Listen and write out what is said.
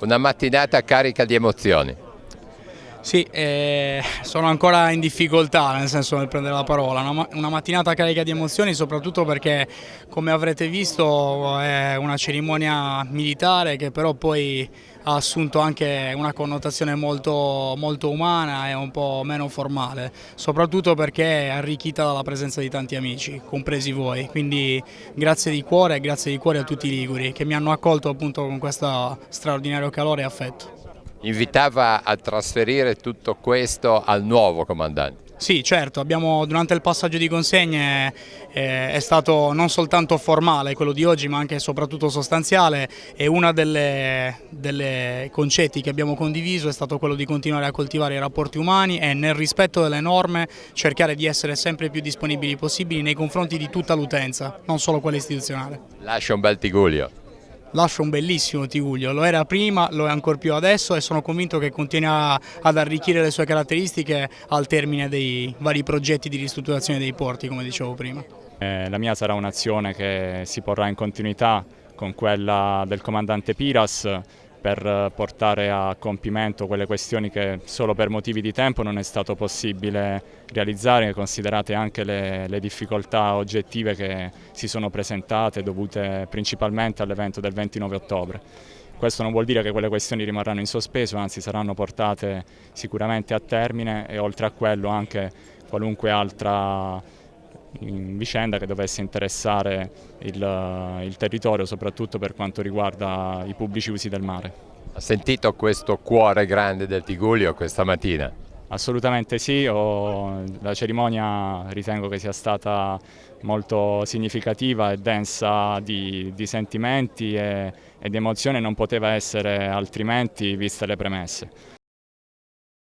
Una mattinata carica di emozioni. Sì, sono ancora in difficoltà, nel senso nel prendere la parola. Una mattinata carica di emozioni, soprattutto perché, come avrete visto, è una cerimonia militare che però poi ha assunto anche una connotazione molto umana e un po' meno formale, soprattutto perché è arricchita dalla presenza di tanti amici, compresi voi. Quindi grazie di cuore e grazie di cuore a tutti i liguri che mi hanno accolto appunto con questo straordinario calore e affetto. Invitava a trasferire tutto questo al nuovo comandante. Sì, certo, durante il passaggio di consegne è stato non soltanto formale quello di oggi, ma anche e soprattutto sostanziale, e una delle concetti che abbiamo condiviso è stato quello di continuare a coltivare i rapporti umani e nel rispetto delle norme cercare di essere sempre più disponibili possibili nei confronti di tutta l'utenza, non solo quella istituzionale. Lascia un bel Tigullio. Lascia un bellissimo Tiguglio, lo era prima, lo è ancor più adesso e sono convinto che continuerà ad arricchire le sue caratteristiche al termine dei vari progetti di ristrutturazione dei porti, come dicevo prima. La mia sarà un'azione che si porrà in continuità con quella del comandante Piras per portare a compimento quelle questioni che solo per motivi di tempo non è stato possibile realizzare, considerate anche le difficoltà oggettive che si sono presentate dovute principalmente all'evento del 29 ottobre. Questo non vuol dire che quelle questioni rimarranno in sospeso, anzi saranno portate sicuramente a termine e oltre a quello anche qualunque altra vicenda che dovesse interessare il territorio, soprattutto per quanto riguarda i pubblici usi del mare. Ha sentito questo cuore grande del Tigullio questa mattina? Assolutamente sì, la cerimonia ritengo che sia stata molto significativa e densa di sentimenti e di emozioni, non poteva essere altrimenti viste le premesse.